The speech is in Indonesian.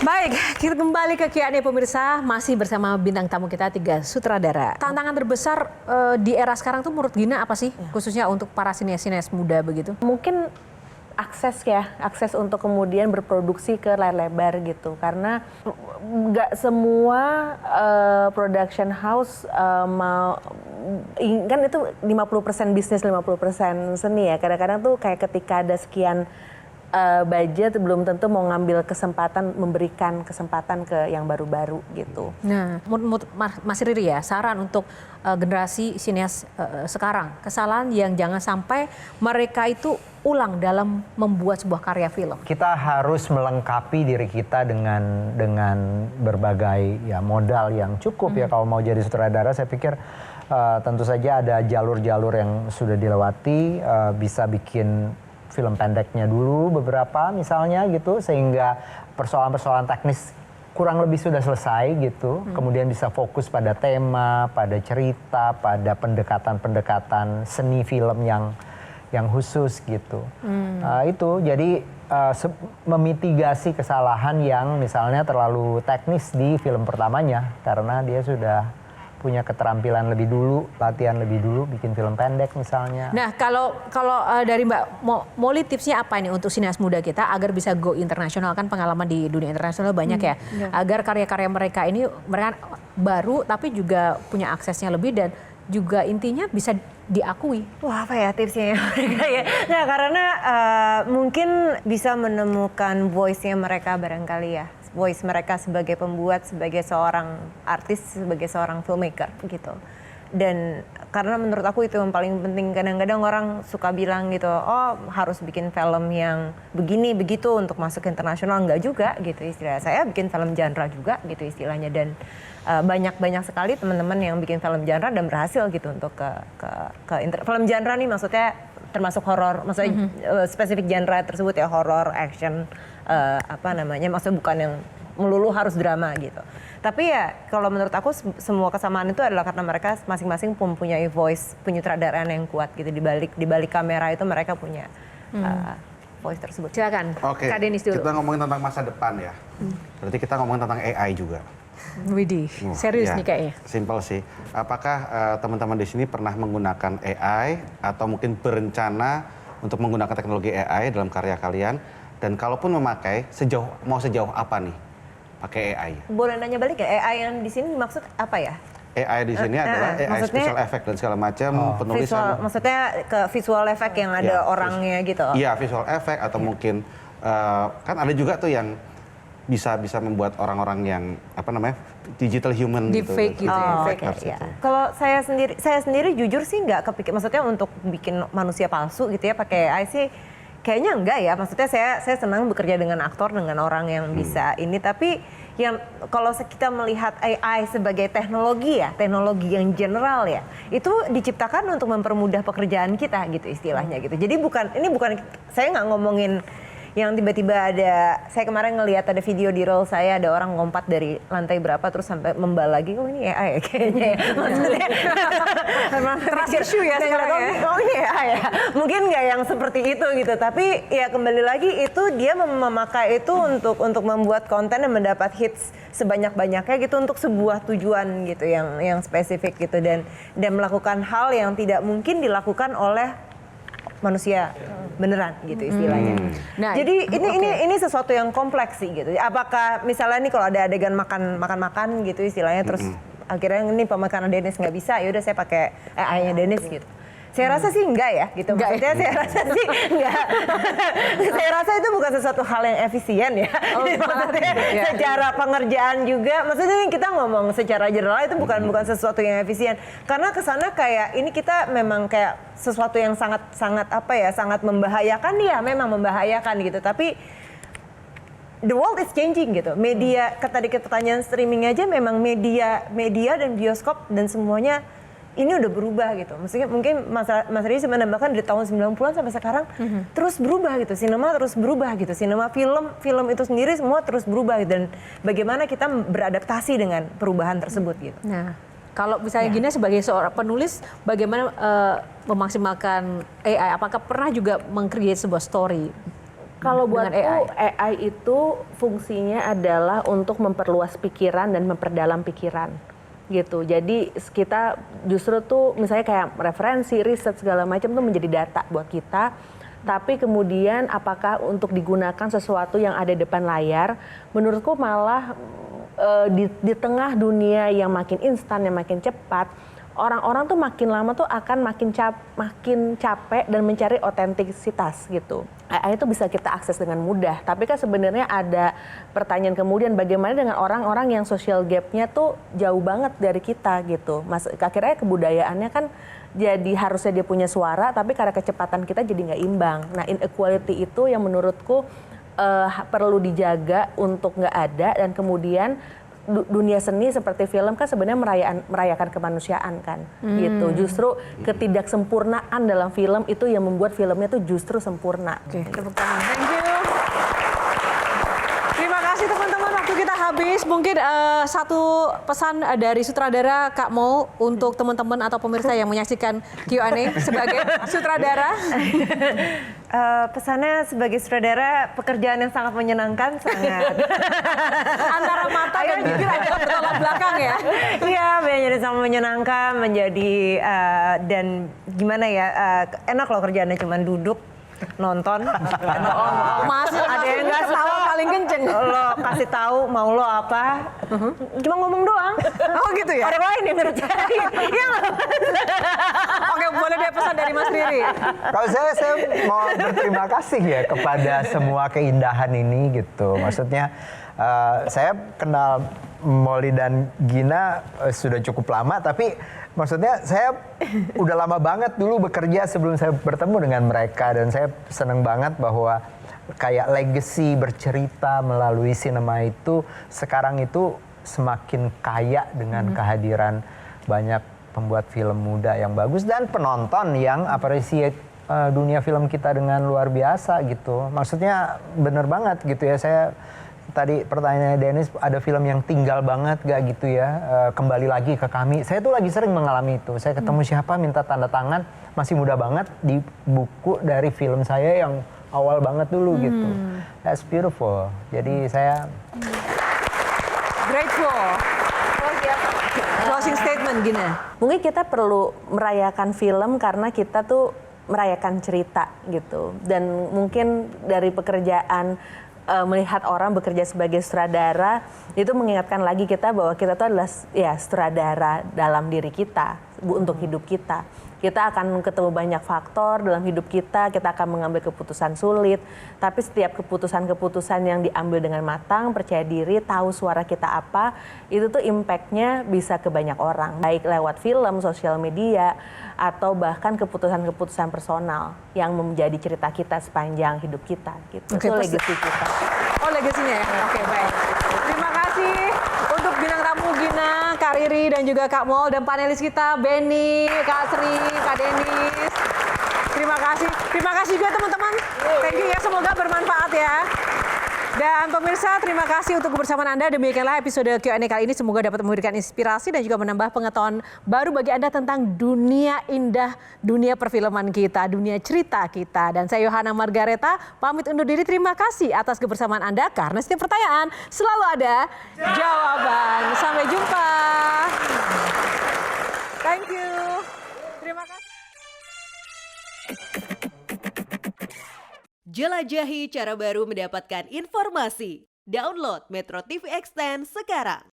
Baik, kita kembali ke Q&A pemirsa, masih bersama bintang tamu kita 3 sutradara. Tantangan terbesar di era sekarang tuh menurut Gina apa sih? Khususnya untuk para sinias-sinias muda begitu. Mungkin akses untuk kemudian berproduksi ke layar lebar gitu. Karena nggak semua production house mau, kan itu 50% bisnis, 50% seni ya. Kadang-kadang tuh kayak ketika ada sekian budget belum tentu mau ngambil kesempatan, memberikan kesempatan ke yang baru-baru gitu. Nah, Mas Riri ya, saran untuk generasi sinias sekarang, kesalahan yang jangan sampai mereka itu ulang dalam membuat sebuah karya film. Kita harus melengkapi diri kita dengan berbagai ya modal yang cukup ya kalau mau jadi sutradara. Saya pikir tentu saja ada jalur-jalur yang sudah dilewati, bisa bikin film pendeknya dulu beberapa misalnya gitu, sehingga persoalan-persoalan teknis kurang lebih sudah selesai gitu. Kemudian bisa fokus pada tema, pada cerita, pada pendekatan-pendekatan seni film yang khusus gitu. Itu jadi memitigasi kesalahan yang misalnya terlalu teknis di film pertamanya karena dia sudah punya keterampilan lebih dulu, latihan lebih dulu, bikin film pendek misalnya. Nah, kalau dari Mbak Molly, tipsnya apa ini untuk sinias muda kita agar bisa go internasional? Kan pengalaman di dunia internasional banyak ya. Agar karya-karya mereka ini mereka baru tapi juga punya aksesnya lebih dan juga intinya bisa diakui. Wah, apa ya tipsnya mereka ya? Nah, karena mungkin bisa menemukan voice-nya mereka barangkali ya. Voice mereka sebagai pembuat, sebagai seorang artis, sebagai seorang filmmaker gitu. Dan karena menurut aku itu yang paling penting. Kadang-kadang orang suka bilang gitu, oh harus bikin film yang begini begitu untuk masuk ke internasional. Enggak juga gitu istilahnya. Saya bikin film genre juga gitu istilahnya. Dan banyak sekali teman-teman yang bikin film genre dan berhasil gitu untuk film genre nih, maksudnya termasuk horor, maksudnya spesifik genre tersebut ya, horor, action, maksudnya bukan yang melulu harus drama gitu. Tapi ya kalau menurut aku semua kesamaan itu adalah karena mereka masing-masing mempunyai voice, penyutradaraan yang kuat gitu, di balik kamera itu mereka punya voice tersebut. Silakan. Oke, Kak Denis dulu. kita ngomongin tentang masa depan ya. Berarti kita ngomongin tentang AI juga. Widih, serius Ya, nih kayaknya. Simpel sih. Apakah teman-teman di sini pernah menggunakan AI atau mungkin berencana untuk menggunakan teknologi AI dalam karya kalian? Dan kalaupun memakai, mau sejauh apa nih pakai AI? Boleh nanya balik ya, AI yang di sini maksud apa ya? AI di sini adalah AI special effect dan segala macam, penulisan. Maksudnya ke visual effect yang ada orangnya gitu? Iya, visual effect atau mungkin kan ada juga tuh yang bisa membuat orang-orang yang digital human Deepfake gitu. Ya. Kalau saya sendiri jujur sih nggak kepikir, maksudnya untuk bikin manusia palsu gitu ya pakai AI sih kayaknya enggak ya. Maksudnya saya senang bekerja dengan aktor, dengan orang yang bisa ini, tapi yang kalau kita melihat AI sebagai teknologi ya, teknologi yang general ya, itu diciptakan untuk mempermudah pekerjaan kita gitu istilahnya gitu. Jadi ini bukan saya nggak ngomongin yang tiba-tiba ada, saya kemarin ngelihat ada video di roll saya, ada orang ngompat dari lantai berapa terus sampai membal lagi, oh ini AI ya kayaknya ya. Maksudnya Trust issue ya sekarang ya. Oh ini AI ya, mungkin nggak yang seperti itu gitu, tapi ya kembali lagi itu dia memakai itu untuk membuat konten dan mendapat hits sebanyak-banyaknya gitu untuk sebuah tujuan gitu yang spesifik gitu, dan melakukan hal yang tidak mungkin dilakukan oleh manusia beneran gitu istilahnya. Nah, jadi ini sesuatu yang kompleks sih gitu. Apakah misalnya nih kalau ada adegan makan gitu istilahnya, terus akhirnya ini pemakanan Dennis nggak bisa, yaudah saya pakai AI-nya Dennis gitu. Saya rasa sih enggak ya gitu. Maksudnya saya rasa sih enggak. Saya rasa itu bukan sesuatu hal yang efisien ya. Maksudnya secara pengerjaan juga, maksudnya kita ngomong secara general itu bukan sesuatu yang efisien. Karena kesana kayak ini kita memang kayak sesuatu yang sangat membahayakan, ya memang membahayakan gitu. Tapi the world is changing gitu. Media, tadi pertanyaan streaming aja memang media dan bioskop dan semuanya ini udah berubah gitu. Maksudnya mungkin Mas Riri menambahkan dari tahun 90-an sampai sekarang terus berubah gitu. Sinema terus berubah gitu. Sinema, film itu sendiri semua terus berubah gitu. Dan bagaimana kita beradaptasi dengan perubahan tersebut gitu. Nah, kalau misalnya Gina sebagai seorang penulis, bagaimana memaksimalkan AI? Apakah pernah juga meng-create sebuah story Kalau dengan buatku AI itu fungsinya adalah untuk memperluas pikiran dan memperdalam pikiran gitu. Jadi kita justru tuh misalnya kayak referensi, riset segala macam tuh menjadi data buat kita. Tapi kemudian apakah untuk digunakan sesuatu yang ada di depan layar, menurutku malah di tengah dunia yang makin instan, yang makin cepat, orang-orang tuh makin lama tuh akan makin capek dan mencari otentisitas gitu. AI itu bisa kita akses dengan mudah, tapi kan sebenarnya ada pertanyaan kemudian bagaimana dengan orang-orang yang social gap-nya tuh jauh banget dari kita gitu. Akhirnya kebudayaannya kan jadi harusnya dia punya suara, tapi karena kecepatan kita jadi nggak imbang. Nah, inequality itu yang menurutku perlu dijaga untuk nggak ada, dan kemudian dunia seni seperti film kan sebenarnya merayakan kemanusiaan kan gitu. Justru ketidaksempurnaan dalam film itu yang membuat filmnya tuh justru sempurna. Tepuk tangan. Thank you. Terima kasih teman-teman, waktu kita habis. Mungkin satu pesan dari sutradara Kak Mol untuk teman-teman atau pemirsa yang menyaksikan Q&A sebagai sutradara. Pesannya sebagai sutradara, pekerjaan yang sangat menyenangkan, sangat. Antara mata dan bibir ada bertolak belakang ya. Iya, menjadi sangat menyenangkan, menjadi dan gimana ya, enak loh kerjaannya cuma duduk nonton. Masih Ada yang nggak tahu paling kenceng. Lo kasih tahu mau lo apa, cuma ngomong doang. Oh gitu ya. Orang lain yang ngerjain. Iya nggak? Oke, boleh deh pesan dari Mas Riri. Kalau saya mau berterima kasih ya kepada semua keindahan ini gitu. Maksudnya saya kenal Molly dan Gina sudah cukup lama, tapi maksudnya saya udah lama banget dulu bekerja sebelum saya bertemu dengan mereka, dan saya seneng banget bahwa kayak legacy bercerita melalui sinema itu sekarang itu semakin kaya dengan kehadiran banyak pembuat film muda yang bagus dan penonton yang appreciate dunia film kita dengan luar biasa gitu. Maksudnya bener banget gitu ya. Saya tadi pertanyaannya Dennis, ada film yang tinggal banget gak gitu ya, kembali lagi ke kami. Saya tuh lagi sering mengalami itu. Saya ketemu siapa minta tanda tangan, masih muda banget, di buku dari film saya yang awal banget dulu gitu. That's beautiful. Jadi saya Grateful. Closing statement Gina. Mungkin kita perlu merayakan film karena kita tuh merayakan cerita gitu. Dan mungkin dari pekerjaan melihat orang bekerja sebagai sutradara itu mengingatkan lagi kita bahwa kita tuh adalah ya sutradara dalam diri kita untuk hidup kita. Kita akan ketemu banyak faktor dalam hidup kita akan mengambil keputusan sulit, tapi setiap keputusan-keputusan yang diambil dengan matang, percaya diri, tahu suara kita apa, itu tuh impact-nya bisa ke banyak orang, baik lewat film, sosial media, atau bahkan keputusan-keputusan personal yang menjadi cerita kita sepanjang hidup kita gitu. Itu legacy kita. Oh, legasinya ya? Oke, baik. Terima kasih untuk bintang tamu Gina, Kak Riri, dan juga Kak Mol, dan panelis kita Benny, Kak Sri, Kak Denis. Terima kasih. Terima kasih juga teman-teman. Thank you ya, semoga bermanfaat ya. Dan pemirsa, terima kasih untuk kebersamaan Anda. Demikianlah episode Q&A kali ini. Semoga dapat memberikan inspirasi dan juga menambah pengetahuan baru bagi Anda tentang dunia indah, dunia perfilman kita, dunia cerita kita. Dan saya Yohana Margareta, pamit undur diri. Terima kasih atas kebersamaan Anda, karena setiap pertanyaan selalu ada jawaban. Sampai jumpa. Thank you. Terima kasih. Jelajahi cara baru mendapatkan informasi. Download Metro TV Extend sekarang.